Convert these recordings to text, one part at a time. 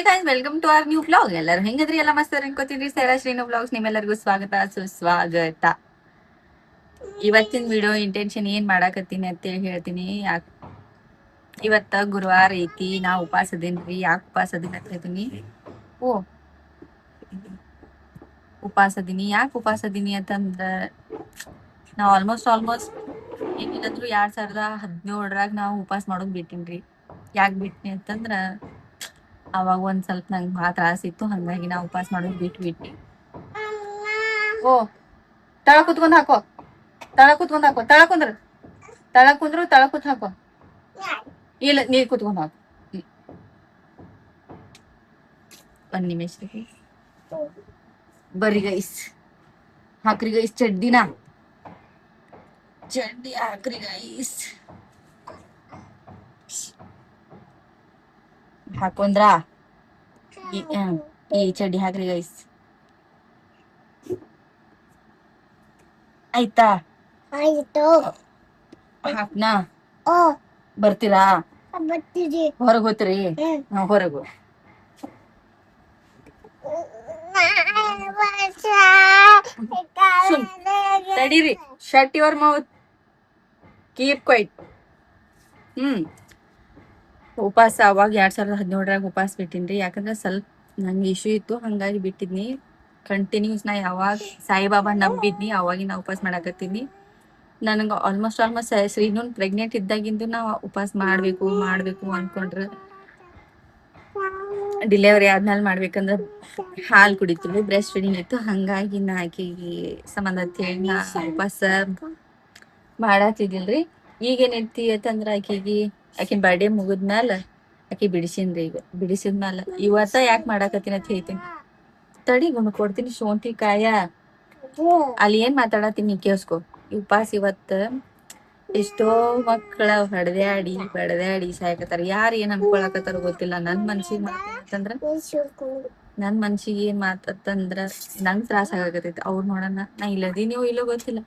Guys welcome to our new blog. ಎಲ್ಲರೂ ಹೆಂಗದ್ರಿ? ಎಲ್ಲ ಮಸ್ತ್ ಅನ್ಕೋತೀನ್ರಿ. ಸೈರಾ ಶ್ರೀನು ಬ್ಲಾಗ್ಸ್ ನಿಮ್ಮೆಲ್ಲರಿಗೂ ಸ್ವಾಗತ ಸುಸ್ವಾಗತ. ಇವತ್ತಿನ ವಿಡಿಯೋ ಇಂಟೆನ್ಷನ್ ಏನ್ ಮಾಡಾಕತ್ತೀನಿ ಅಂತೇಳಿ ಹೇಳ್ತೀನಿ. ಇವತ್ತ ಗುರುವಾರ ಐತಿ, ನಾ ಉಪವಾಸ ಅದೇನ್ರಿ. ಯಾಕೆ ಉಪವಾಸ ಅದೀನಿ ಅಂತ ಹೇಳ್ತೀನಿ. ಉಪವಾಸ ಅದೀನಿ. ಯಾಕೆ ಉಪವಾಸ ಅದೀನಿ ಅಂತಂದ್ರ ನಾ ಆಲ್ಮೋಸ್ಟ್ ಏನಿಲ್ಲಂದ್ರು 2017ರಾಗ ನಾವು ಉಪವಾಸ ಮಾಡೋದ್ ಬಿಟ್ಟಿನ್ರಿ. ಯಾಕೆ ಬಿಟ್ನಿ ಅಂತಂದ್ರ ಅವಾಗ ಒಂದ್ ಸ್ವಲ್ಪ ನಂಗೆ ಭಾಳ ತ್ರಾಸಿತ್ತು. ಹಂಗಾಗಿ ನಾ ಉಪವಾಸ ಮಾಡೋದು ಬಿಟ್ಟಿ. ತಳ ಕುತ್ಕೊಂಡ್ ಹಾಕೋ, ತಳ ಕುಂದ್ರು, ತಳ ಕೂತ್ ಹಾಕೋ. ಇಲ್ಲ, ನೀರ್ ಕುತ್ಕೊಂಡ್ ಹಾಕೋ. ಒಂದ್ ನಿಮಿಷ ಬರ್ರಿ ಗೈಸ್, ಹಾಕ್ರಿ ಗೈಸ್ ಚಡ್ಡಿ ಹಾಕ್ರಿ ಗೈಸ್. ಹಾಕೊಂಡ್ರ ಈ ಚಡ್ಡಿ ಹಾಕ್ರಿ ಗೈಸ್. ಆಯ್ತಾ? ಹಾಕ್ನಾ? ಬರ್ತೀರಾ? ಹೊರಗ್ ಹೋಗ್ತೀರಿ? ಹೊರಗು ತಡೀರಿ. Shut your mouth, keep quiet. ಉಪವಾಸ ಅವಾಗ 2017ರಾಗ ಉಪವಾಸ ಬಿಟ್ಟಿನ್ರಿ. ಯಾಕಂದ್ರೆ ಸ್ವಲ್ಪ ನಂಗೆ ಇಶ್ಯೂ ಇತ್ತು, ಹಂಗಾಗಿ ಬಿಟ್ಟಿದ್ನಿ. ಕಂಟಿನ್ಯೂಸ್ ನಾ ಯಾವಾಗ ಸಾಯಿಬಾಬಾ ನಂಬಿದ್ನಿ ಅವಾಗಿನ ಉಪವಾಸ ಮಾಡಾಕತ್ತೀನಿ. ನನಗೆ ಆಲ್ಮೋಸ್ಟ್ ಶ್ರೀನೂನ್ ಪ್ರೆಗ್ನೆಂಟ್ ಇದ್ದಾಗಿಂದು ನಾ ಉಪವಾಸ ಮಾಡ್ಬೇಕು ಅನ್ಕೊಂಡ್ರೆ ಡಿಲಿವರಿ ಆದ್ಮೇಲೆ ಮಾಡ್ಬೇಕಂದ್ರ ಹಾಲು ಕುಡಿತೀವಿ, ಬ್ರೆಸ್ಟ್ ಫೀಡಿಂಗ್ ಇತ್ತು. ಹಂಗಾಗಿ ನಾ ಆಕಿಗೆ ಸಂಬಂಧ ಅಂತೇಳಿ ನಾ ಉಪವಾಸ ಮಾಡತ್ತಿದಿಲ್ರಿ. ಈಗೇನೈತಿ ಅಂತಂದ್ರ ಆಕಿನ ಬರ್ಡೇ ಮುಗಿದ್ಮ್ಯಾಲ ಆಕಿ ಬಿಡಿಸಿನ್ರಿ. ಈಗ ಬಿಡಿಸಿದ್ಮ್ಯಾಲ ಇವತ್ತ ಯಾಕೆ ಮಾಡಾಕತ್ತೀನಿ ಅಂತ ಹೇಳ್ತೀನಿ. ತಡಿ ಗುಣ ಕೊಡ್ತೀನಿ. ಶೋಂಠಿ ಕಾಯ ಅಲ್ಲಿ ಏನ್ ಮಾತಾಡತೀನಿ ಕೇಳಿಸ್ಕೊ. ಉಪವಾಸ ಇವತ್ತ ಎಷ್ಟೋ ಮಕ್ಕಳ ಬಡದ್ಯಾಡಿ ಸಾಯಕತ್ತಾರ. ಯಾರು ಏನ್ ಅನ್ಕೊಳಕತ್ತಾರ ಗೊತ್ತಿಲ್ಲ. ನನ್ ಮನ್ಸಿಗೆ ಏನ್ ಮಾತಂದ್ರ ನಂಗ್ ತ್ರಾಸ ಆಗತೈತಿ. ಅವ್ರು ನೋಡೋಣ ನಾ ಇಲ್ಲದೀನಿಯೋ ಇಲ್ಲೋ ಗೊತ್ತಿಲ್ಲ.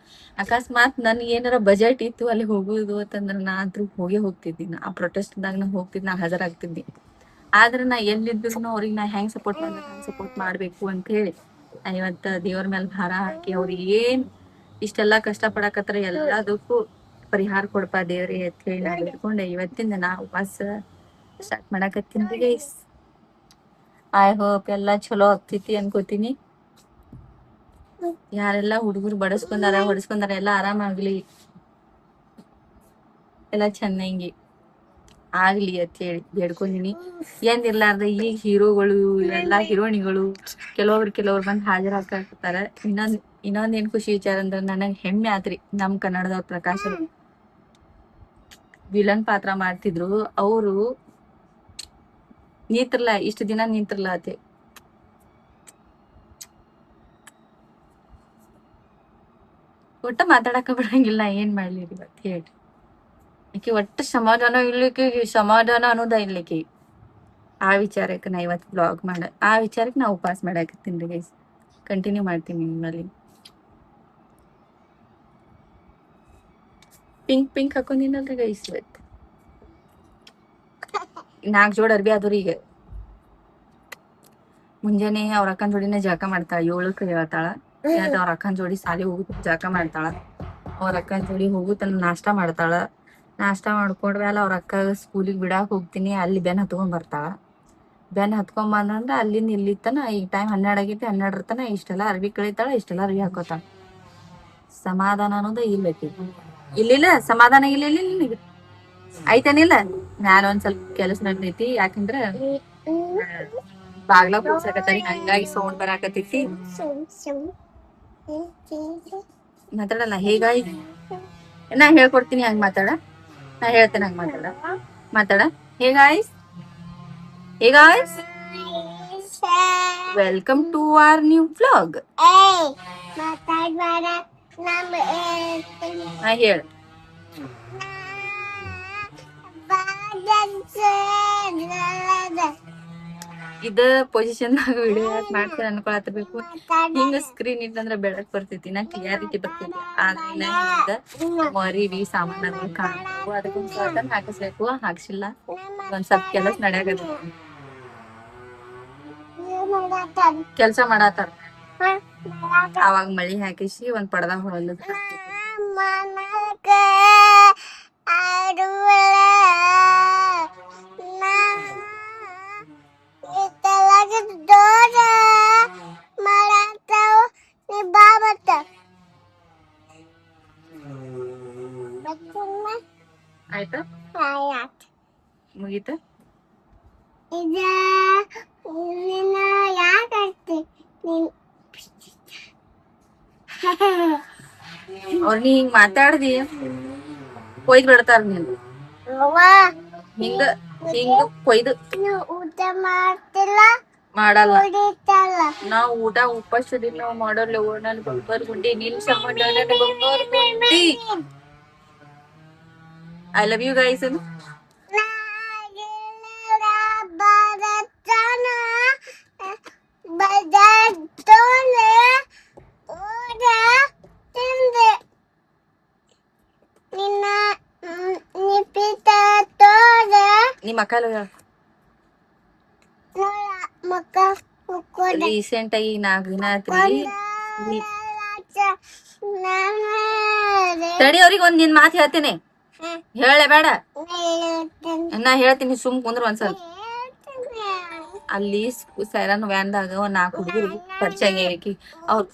ಅಕಸ್ಮಾತ್ ನನ್ ಏನಾರ ಬಜೆಟ್ ಇತ್ತು ಅಲ್ಲಿ ಹೋಗುದು ಅಂತಂದ್ರ ನಾ ಅಂತ್ರು ಹೋಗ್ತಿದ್ದೀನಿ. ಆ ಪ್ರೊಟೆಸ್ಟ್ದಾಗ ನಾ ಹೋಗ್ತಿದ್ದೆ, ನಾ ಹಾಜರಾಗ್ತಿದ್ದೆ. ಆದ್ರೆ ನಾ ಎಲ್ಲಿದ್ರು ಅವ್ರಿಗೆ ನಾ ಹೆಂಗ್ ಸಪೋರ್ಟ್ ಮಾಡ್ಬೇಕು ಅಂತ ಹೇಳಿ ನಾ ಇವತ್ತ ದೇವ್ರ ಮೇಲೆ ಭಾರ ಹಾಕಿ ಅವ್ರಿಗೆ ಏನ್ ಇಷ್ಟೆಲ್ಲಾ ಕಷ್ಟ ಪಡಕತ್ತಾರ ಎಲ್ಲದಕ್ಕೂ ಪರಿಹಾರ ಕೊಡಪ್ಪ ದೇವ್ರಿ ಅಂತ ಹೇಳಿ ನಾ ಬಿಟ್ಕೊಂಡೆ. ಇವತ್ತಿಂದ ನಾ ಉಪವಾಸ ಸ್ಟಾರ್ಟ್ ಮಾಡಾಕತ್ತೀನಿ ಗೈಸ್. ಐ ಹೋಪ್ ಎಲ್ಲಾ ಚಲೋ ಆಗ್ತೈತಿ ಅನ್ಕೋತೀನಿ. ಯಾರೆಲ್ಲಾ ಹುಡುಗರು ಹೊಡಸ್ಕೊಂಡಾರ ಎಲ್ಲಾ ಆರಾಮಾಗ್ಲಿ, ಎಲ್ಲಾ ಚೆನ್ನಾಗಿ ಆಗ್ಲಿ ಅಂತ ಹೇಳಿ ಬೇಡ್ಕೊಂಡಿನಿ. ಏನಿರ್ಲಾರ್ದ ಈಗ ಹೀರೋಗಳು ಇವೆಲ್ಲಾ ಹೀರೋಯಿನಿಗಳು ಕೆಲವ್ರು ಬಂದ್ ಹಾಜರಾಗ್ತಾರ. ಇನ್ನೊಂದ್ ಏನ್ ಖುಷಿ ವಿಚಾರ ಅಂದ್ರ ನನಗ್ ಹೆಮ್ಮೆ ಆತ್ರಿ. ನಮ್ ಕನ್ನಡದವ್ರ ಪ್ರಕಾಶ್ ವಿಲನ್ ಪಾತ್ರ ಮಾಡ್ತಿದ್ರು. ಅವರು ಇಷ್ಟು ದಿನ ನಿಂತ್ರಲ್ಲ ಅತಿ ಒಟ್ಟ ಮಾತಾಡಕ ಬಿಡಂಗಿಲ್ಲ. ಏನ್ ಮಾಡ್ಲಿ ಇವತ್ತು ಹೇಳ್ರಿ. ಆಕಿ ಒಟ್ಟು ಸಮಾಧಾನ ಅನ್ನೋದ ಇಲ್ಲಕಿ. ಆ ವಿಚಾರಕ್ಕೆ ನಾ ಇವತ್ತು ಬ್ಲಾಗ್ ಆ ವಿಚಾರಕ್ಕೆ ನಾ ಉಪವಾಸ ಮಾಡಾಕತ್ತೀನಿ ಗೈಸ್. ಕಂಟಿನ್ಯೂ ಮಾಡ್ತೀನಿ ನಿಮ್ಮಲ್ಲಿ. ಪಿಂಕ್ ಹಾಕೊಂಡಿನಲ್ರಿ ಗೈಸ್. ಇವತ್ತು 4 ಜೋಡ್ ಅರ್ಬಿ ಆದ್ರಿ. ಈಗ ಮುಂಜಾನೆ ಅವ್ರ ಅಕ್ಕನ ಜೋಡಿನ ಜಳಕ ಮಾಡ್ತಾಳ. 7ಕ್ಕೆ ಹೇಳ್ತಾಳ. ಅವ್ರ ಅಕ್ಕನ ಜೋಡಿ ಸಾಲಿ ಹೋಗುತ್ತ ಜಳಕ ಮಾಡ್ತಾಳ. ಅವ್ರ ಅಕ್ಕನ ಜೋಡಿ ಹೋಗುತ್ತಲ್ಲ ನಾಷ್ಟ ಮಾಡ್ತಾಳ. ನಾಷ್ಟ ಮಾಡ್ಕೊಂಡ್ಮೇಲೆ ಅವ್ರ ಅಕ್ಕ ಸ್ಕೂಲಿಗೆ ಬಿಡಾಕ್ ಹೋಗ್ತೀನಿ. ಅಲ್ಲಿ ಬೆನ್ ಹತ್ಕೊಂಡ್ ಬರ್ತಾಳ. ಬೆನ್ ಹತ್ಕೊಂಡ್ ಬಂದಂದ್ರ ಅಲ್ಲಿಂದ ಇಲ್ಲಿ ತನ ಈಗ ಟೈಮ್ 12 ಆಗೈತಿ. 12 ತನ ಇಷ್ಟೆಲ್ಲ ಅರ್ಬಿ ಕಳಿತಾಳ, ಇಷ್ಟೆಲ್ಲ ಅರ್ಬಿ ಹಾಕೋತಾಳ. ಸಮಾಧಾನ ಅನ್ನೋದ ಇಲ್ಲೈತಿ. ಇಲ್ಲಿಲ್ಲ ಸಮಾಧಾನ ಇಲ್ಲ ನಿನಗೆ ಐತೇನಿಲ್ಲ. ಮ್ಯಾಲ ಒಂದ್ ಸ್ವಲ್ಪ ಕೆಲಸ ನಡ್ದೈತಿ. ಯಾಕಂದ್ರ ಬಾಗ್ಲ ಕೂಡ್ಸಕತ್ತಾರಿ, ಹಂಗಾಗಿ ಸೌಂಡ್ ಬರಾಕತ್ತೈತಿ. ಮಾತಾಡಲ್ಲ ಹೇಗಾಯ್ ನಾ ಹೇಳ್ಕೊಡ್ತೀನಿ. ಹಂಗ ನಾ ಹೇಳ್ತೇನೆ ಹಂಗ ಮಾತಾಡ. Hey guys welcome to our new vlog. ಹೇಳ ಇದ ಪೊಸಿಷನ್ ವಿಡಿಯೋ ಮಾಡ್ತೀನಿ ಅನ್ಕೊಳತಿರ್ಬೇಕು. ಹಿಂಗ ಸ್ಕ್ರೀನ್ ಇತ್ತಂದ್ರ ಬೆಳಕ್ ಬರ್ತೈತಿ, ನಾ ಕ್ಲಿಯಾರಿಟಿ ಬರ್ತೈತಿ. ಆದ್ರೆ ಮರಿವಿ ಸಾಮಾನ್ಯಗಳು ಕಾಣವು, ಅದಕ್ಕೊಂದ್ ಹಾಕಿಸ್ಬೇಕು. ಹಾಕ್ಸಿಲ್ಲ, ಒಂದ್ ಸ್ವಲ್ಪ ಕೆಲಸ ನಡೆಯಾಗದ. ಕೆಲ್ಸ ಮಾಡಾತಾರ. ಅವಾಗ ಮಳಿ ಹಾಕಿಸಿ ಒಂದ್ ಪಡ್ದ ಹೊಲದ್ ಆಯ್ತಾ ಮುಗೀತ. ಅವ್ರ ನೀ ಹಿಂಗ್ ಮಾತಾಡ್ದಿ ಕೊಯ್ದ್ ಬಿಡ್ತಾರ ನೀನ್. ಹಿಂಗ ಹಿಂಗ ಕೊಯ್ದು ಮಾಡಲ್ಲ. ನಾವ್ ಊಟ ಉಪವಾಸ ನಾವ್ ಮಾಡೋಲ್ಲ. ನನ್ ಬಂಗಾರ ಗುಂಡಿ ನಿನ್ ಸಂಬಂಧ ನನ್ ಬಂಗಾರ ಗುಂಡಿ. I love you guys. ನಿಮ್ಮ ಅಕ್ಕ ರೀಸೆಂಟ್ ಆಗಿ 4 ದಿನ ಆತ್ರಿ. ತಡಿ, ಅವ್ರಿಗೆ ಒಂದ್ ನಿನ್ ಮಾತು ಹೇಳ್ತೀನಿ. ಹೇಳೆ ಬೇಡ, ನಾ ಹೇಳ್ತೀನಿ. ಸುಮ್ ಕುಂದ್ರ ಒಂದ್ಸಲ. ಅಲ್ಲಿ ಸೈರನ್ ವ್ಯಾನ್ದಾಗ 4 ಹುಡುಗರು ಪರಿಚಯ ಆಗೇಕಿ. ಅವ್ರು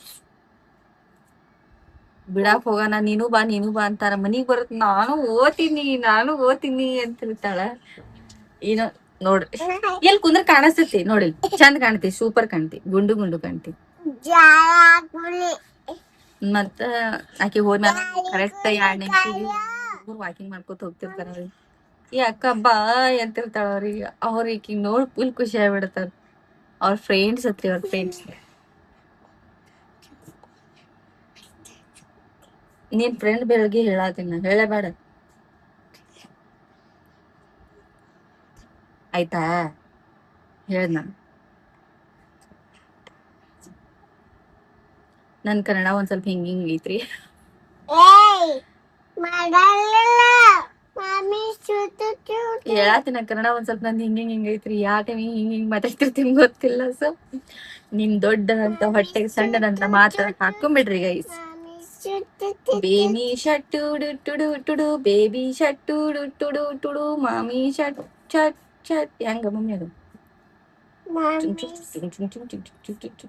ಬಿಡಾಕ್ ಹೋಗೋಣ, ನೀನು ಬಾ ಅಂತಾರ. ಮನಿಗ್ ಬರತ್ ನಾನು ಓದ್ತೀನಿ ಅಂತ ಹೇಳ್ತಾಳ. ಏನೋ ನೋಡ್ರಿ, ಎಲ್ಲಿ ಕುಂದ್ರ ಕಾಣಿಸ್ತೈತಿ ನೋಡಿ, ಚಂದ ಕಾಣ್ತಿ, ಸೂಪರ್ ಕಾಣ್ತಿ, ಗುಂಡು ಕಾಣ್ತಿ. ಮತ್ತ ಆಕಿ ಹೋದ್ಮ್ಯಾಲ ಕರೆಕ್ಟ್ 2 ನಿಮಿಷ ವಾಕಿಂಗ್ ಮಾಡ್ಕೊತ ಹೋಗ್ತಿರ್ತಾರ. ಈ ಅಕ್ಕ ಬಾ ಅಂತಿರ್ತಾಳ ಅವ್ರಿಗೆ ನೋಡ್ ಫುಲ್ ಖುಷಿ ಆಗ್ಬಿಡ್ತಾರ. ಅವ್ರ ಫ್ರೆಂಡ್ಸ್ ನೀನ್ ಫ್ರೆಂಡ್ ಬೆಳಗ್ಗೆ ಹೇಳಾತೀನಿ, ಹೇಳಬೇಡ ಆಯ್ತಾ? ಹೇಳ್ದ ನನ್ ಕನ್ನಡ ಒಂದ್ ಸ್ವಲ್ಪ ಹಿಂಗ್ ಐತ್ರಿ. ಹೇಳಾತಿನ ಕನ್ನಡ ಒಂದ್ ಸ್ವಲ್ಪ ನಂದು ಹಿಂಗ್ ಐತ್ರಿ. ಯಾವ ಟೈಮ್ ಹಿಂಗ್ ಮಾತಾಡ್ತಿರ್ತೀನಿ ಗೊತ್ತಿಲ್ಲ. ಸೊ ನಿಮ್ ದೊಡ್ಡದಂತ ಹೊಟ್ಟೆಗೆ ಸಣ್ಣದಂತ ಮಾತ್ರ ಹಾಕೊಂಡ್ಬಿಡ್ರಿ ಗೈಸ್. ಬೇಬಿ ಶಟ್ ಟುಡು ಟುಡು, ಬೇಬಿ ಶಟ್ ಟುಡು ಟುಡು ಟುಡು, ಮಾಮಿ ಶಟ್ ಶಟ್ ಶಟ್. ಹೆಂಗ ಮಮ್ಮಿ ಅದು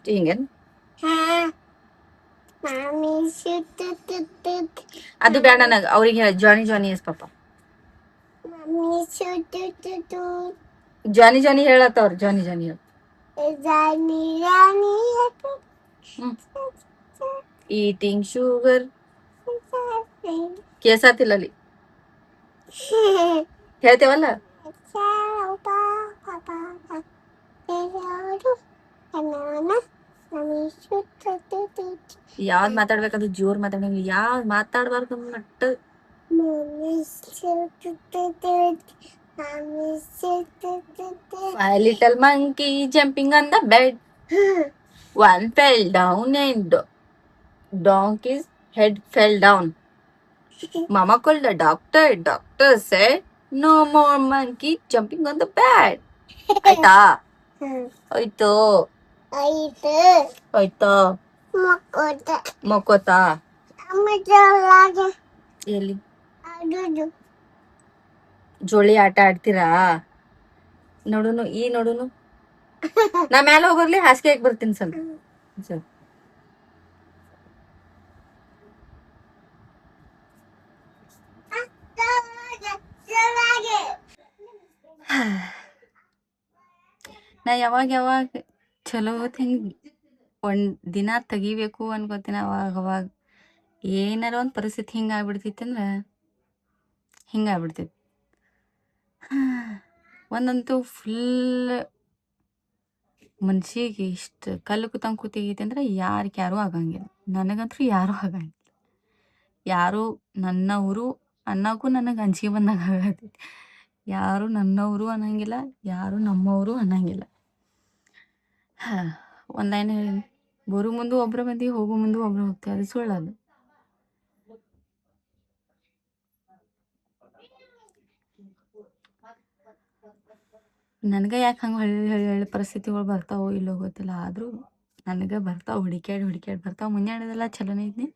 ಹಿಂಗ ಅದು ಬೇಡ ನನಗ. ಅವ್ರಿಗೆ ಹೇಳ ಜಾನಿ ಎಸ್ ಪಾಪ. ಜಾನಿ ಹೇಳತ್ತವ್ರ. ಜಾನಿ ಹೇಳ. ಈಟಿಂಗ್ ಶುಗರ್ ಕೇಸಾತಿಲ್ಲ ಅಲ್ಲಿ. ಹೇಳ್ತೇವಲ್ಲ. ಯಾವ್ದ್ ಮಾತಾಡ್ಬೇಕಂದ್ರೆ ಜೋರ್ ಮಾತಾಡಂಗ, ಯಾವ್ದ್ ಮಾತಾಡ್ಬಾರ್ದು ನಟ್ಟ. A little monkey jumping on the bed. One fell down and donkey's head fell down. Mama called the doctor. Doctor said, no more monkey jumping on the bed. ಆಯ್ತಾ? ಆಯ್ತು ಮಕ್ಕೋತಾ ಎಲ್ಲಿ ಜೋಳಿ ಆಟ ಆಡ್ತೀರಾ? ನೋಡುನು ನಾ ಮೇಲೆ ಹೋಗ್ಬರ್ಲಿ, ಹಾಸಿಗೆ ಹಾಕಿ ಬರ್ತೀನಿ ಸ್ವಲ್ಪ. ನಾ ಯಾವಾಗ ಚಲೋ ಹಿಂಗ್ ಒಂದ್ ದಿನ ತೆಗಿಬೇಕು ಅನ್ಕೋತೀನಿ. ಅವಾಗ ಏನಾರ ಒಂದ್ ಪರಿಸ್ಥಿತಿ ಹಿಂಗಾಗ್ಬಿಡ್ತೈತಿ ಅಂದ್ರ ಹಿಂಗಾಗ್ಬಿಡ್ತೈತಿ. ಒಂದಂತೂ ಫುಲ್ ಮನ್ಸಿಗೆ ಇಷ್ಟ ಕಲ್ಲು ಕುತಂಗ್ ಕೂತೈತಿ ಅಂದ್ರೆ ಯಾರು ಆಗಂಗಿಲ್ಲ. ನನಗಂತೂ ಯಾರು ಆಗಂಗಿಲ್ಲ. ಯಾರು ನನ್ನವರು ಅನ್ನೋಕ್ಕೂ ನನಗೆ ಅಂಜಿಕೆ ಬಂದಾಗ ಆಗತೈತಿ. ಯಾರು ನನ್ನವರು ಅನ್ನಂಗಿಲ್ಲ, ಯಾರು ನಮ್ಮವರು ಅನ್ನಂಗಿಲ್ಲ. ಒಂದ್ ಲೈನ್ ಹೇಳಿ, ಬರು ಮುಂದೆ ಒಬ್ರು ಬಂದಿ, ಹೋಗೋ ಮುಂದೆ ಒಬ್ರು ಹೋಗ್ತೀವಿ. ಅದು ಸುಳ್ಳದು. ನನಗೆ ಯಾಕೆ ಹಂಗೆ ಹೊಳ್ಳಿ ಪರಿಸ್ಥಿತಿಗಳು ಬರ್ತಾವೋ ಇಲ್ಲೋ ಗೊತ್ತಿಲ್ಲ. ಆದರೂ ನನಗೆ ಬರ್ತಾವೆ, ಹುಡುಕ್ಯಾಡಿ ಬರ್ತಾವೆ. ಮುಂಜಾನೆದೆಲ್ಲ ಚಲೋನೇ ಇದ್ನಿ,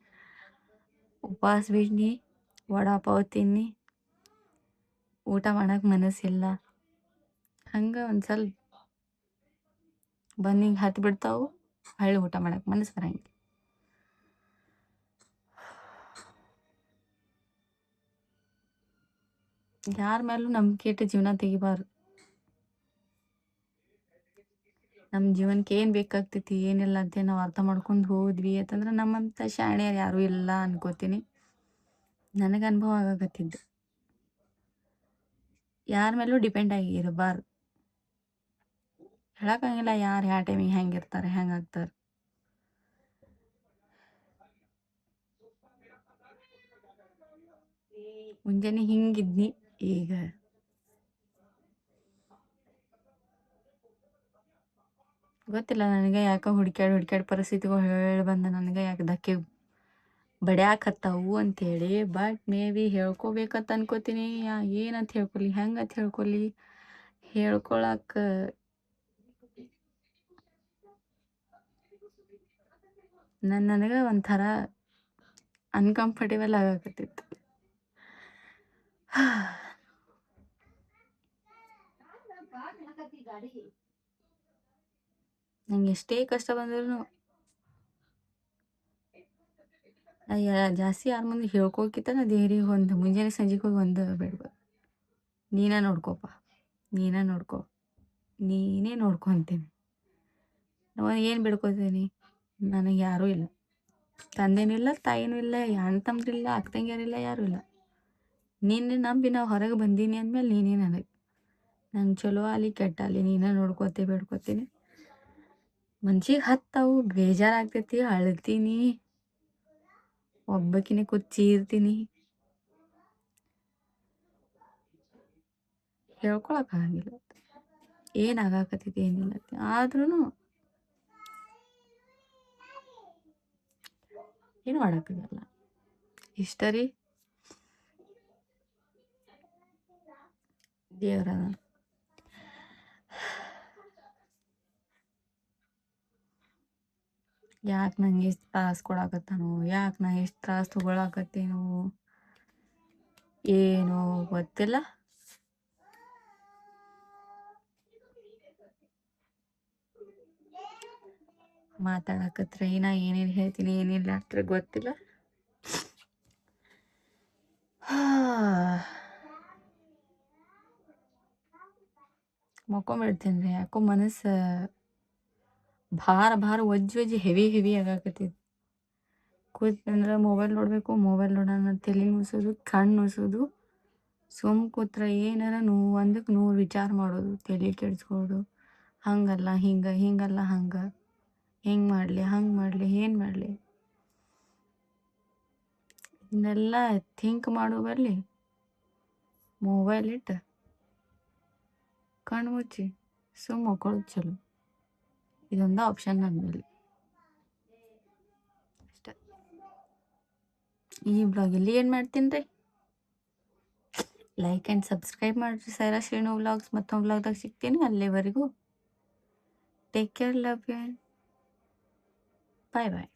ಉಪವಾಸ ಬಿಡ್ನಿ, ವಡಾ ಪಾವ್ ತಿನ್ನಿ, ಊಟ ಮಾಡಕ್ಕೆ ಮನಸ್ಸಿಲ್ಲ. ಹಂಗೆ ಒಂದು ಸ್ವಲ್ಪ ಬಂದು ಹಿಂಗೆ ಹತ್ತಿ ಬಿಡ್ತಾವು, ಹೊಳ್ಳಿ ಊಟ ಮಾಡಕ್ಕೆ ಮನಸ್ಸು ಬರಂಗಿಲ್ಲ. ಯಾರ ಮೇಲೂ ನಂಬಿಕೆ ಇಟ್ಟು ಜೀವನ ತೆಗಿಬಾರ್ದು. ನಮ್ಮ ಜೀವನಕ್ಕೆ ಏನು ಬೇಕಾಗ್ತೈತಿ ಏನಿಲ್ಲ ಅಂತ ನಾವು ಅರ್ಥ ಮಾಡ್ಕೊಂಡು ಹೋದ್ವಿ ಅಂತಂದ್ರೆ ನಮ್ಮಂಥ ಶಾಣ್ಯರು ಯಾರೂ ಇಲ್ಲ ಅನ್ಕೋತೀನಿ. ನನಗೆ ಅನುಭವ ಆಗಕತ್ತಿದ್ದು, ಯಾರ ಮೇಲೂ ಡಿಪೆಂಡ್ ಆಗಿ ಇರಬಾರ್ದು. ಹೇಳೋಕ್ಕಾಗಿಲ್ಲ ಯಾರು ಯಾವ ಟೈಮಿಗೆ ಹೆಂಗಿರ್ತಾರೆ, ಹೆಂಗೆ ಆಗ್ತಾರೆ. ಮುಂಜಾನೆ ಹಿಂಗಿದ್ನಿ, ಈಗ ಗೊತ್ತಿಲ್ಲ ನನಗೆ ಯಾಕೆ ಹುಡ್ಕ್ಯಾಡಿ ಪರಿಸ್ಥಿತಿಗಳು ಹೇಳಿ ಬಂದ ನನಗೆ ಯಾಕೆ ಧಕ್ಕೆ ಬಡ್ಯಾಕತ್ತಾವು ಅಂತೇಳಿ. ಬಟ್ ಮೇ ಬಿ ಹೇಳ್ಕೊಬೇಕಂತ ಅನ್ಕೋತೀನಿ. ಏನಂತ ಹೇಳ್ಕೊಲಿ, ಹೆಂಗಂತ ಹೇಳ್ಕೊಲಿ, ಹೇಳ್ಕೊಳಕ್ಕೆ ನನಗೆ ಒಂಥರ ಅನ್ಕಂಫರ್ಟೇಬಲ್ ಆಗಕತ್ತಿತ್ತು. ನಂಗೆ ಎಷ್ಟೇ ಕಷ್ಟ ಬಂದ್ರೂ ಜಾಸ್ತಿ ಯಾರ ಮುಂದೆ ಹೇಳ್ಕೋಕಿತ್ತ ನಾ ದೇವ್ರಿಗೆ ಒಂದು ಮುಂಜಾನೆ ಸಂಜೆಗೆ ಹೋಗಿ ಒಂದು ಬೇಡ್ಬೋದು, ನೀನೇ ನೋಡ್ಕೋಪ್ಪ, ನೀನೇ ನೋಡ್ಕೊ ಅಂತೀನಿ. ನಾನು ಏನು ಬಿಡ್ಕೋತೀನಿ, ನನಗೆ ಯಾರೂ ಇಲ್ಲ, ತಂದೆನೂ ಇಲ್ಲ, ತಾಯಿನೂ ಇಲ್ಲ, ಅಣ್ಣ ತಮ್ಮರಿಲ್ಲ, ಅಕ್ಕ ತಂಗಿಯರಿಲ್ಲ, ಯಾರೂ ಇಲ್ಲ. ನೀನು ನಂಬಿ ನಾವು ಹೊರಗೆ ಬಂದೀನಿ ಅಂದಮೇಲೆ ನೀನೇ ನನಗೆ. ನಂಗೆ ಚಲೋ ಆಗಲಿ ಕೆಟ್ಟ ಆಗಲಿ ನೀನೇ ನೋಡ್ಕೋತಿ ಬೇಡ್ಕೋತೀನಿ. ಮನ್ಸಿಗೆ ಹತ್ತಾವು, ಬೇಜಾರಾಗ್ತೈತಿ, ಅಳ್ತೀನಿ, ಒಬ್ಬಕಿನೇ ಕೂತ್ ಚೀರ್ತೀನಿ, ಹೇಳ್ಕೊಳಕ್ಕಾಗಿಲ್ಲ ಏನಾಗಕತ್ತೈತಿ ಏನಿಲ್ಲ. ಆದ್ರೂ ಏನು ಮಾಡೋಕ್ಕಾಗಲ್ಲ. ಇಷ್ಟ ರೀ, ದೇವ್ರ ಯಾಕೆ ನಂಗೆ ಎಷ್ಟು ತ್ರಾಸು ಕೊಡಾಕತ್ತಾನೋ, ಯಾಕೆ ನಾ ಎಷ್ಟು ತ್ರಾಸು ತೊಗೊಳಕತ್ತೀನೋ ಏನೋ ಗೊತ್ತಿಲ್ಲ. ಮಾತಾಡಕತ್ರೆ ನಾ ಏನೇನು ಹೇಳ್ತೀನಿ ಏನಿಲ್ಲ ಅತ್ರ ಗೊತ್ತಿಲ್ಲ. ಮಕ್ಕೊಂಬಿಡ್ತೀನಿ ರೀ, ಯಾಕೋ ಮನಸ್ಸು ಭಾರ ಒಜ್ಜಿ ಹೆವಿ ಆಗಾಕತ್ತೈತಿ. ಕೂತ್ನಂದ್ರೆ ಮೊಬೈಲ್ ನೋಡೋಣ, ತಲೆ ನುಸೋದು, ಕಣ್ಣು ನುಸೋದು, ಕೂತ್ರೆ ಏನಾರ ಒಂದಕ್ಕೆ 100 ವಿಚಾರ ಮಾಡೋದು, ತಲೆ ಕೆಡಿಸ್ಕೊಳ್ಳೋದು. ಹಂಗಲ್ಲ ಹಿಂಗಲ್ಲ ಹಂಗೆ, ಹೆಂಗೆ ಮಾಡಲಿ ಹಂಗೆ ಮಾಡಲಿ ಏನು ಮಾಡಲಿ ಇದನ್ನೆಲ್ಲ ಥಿಂಕ್ ಮಾಡೋ ಬರಲಿ ಮೊಬೈಲ್ ಇಟ್ಟು ಕಣ್ಣು ಮುಚ್ಚಿ ಮಕ್ಕೊಳ್ಳೋದು ಚಲೋ. ಇದೊಂದು ಆಪ್ಷನ್ ನನ್ನಲ್ಲಿ ಅಷ್ಟೇ. ಈ ಬ್ಲಾಗ್ ಇಲ್ಲಿ ಏನು ಮಾಡ್ತೀನಿ ರೀ, ಲೈಕ್ ಆ್ಯಂಡ್ ಸಬ್ಸ್ಕ್ರೈಬ್ ಮಾಡಿರಿ. ಸೈರಾ ಶ್ರೀನು ವ್ಲಾಗ್ಸ್ ಮತ್ತೊಂದು ವ್ಲಾಗ್ದಾಗ ಸಿಗ್ತೀನಿ. ಅಲ್ಲಿವರೆಗೂ take care, love you, bye.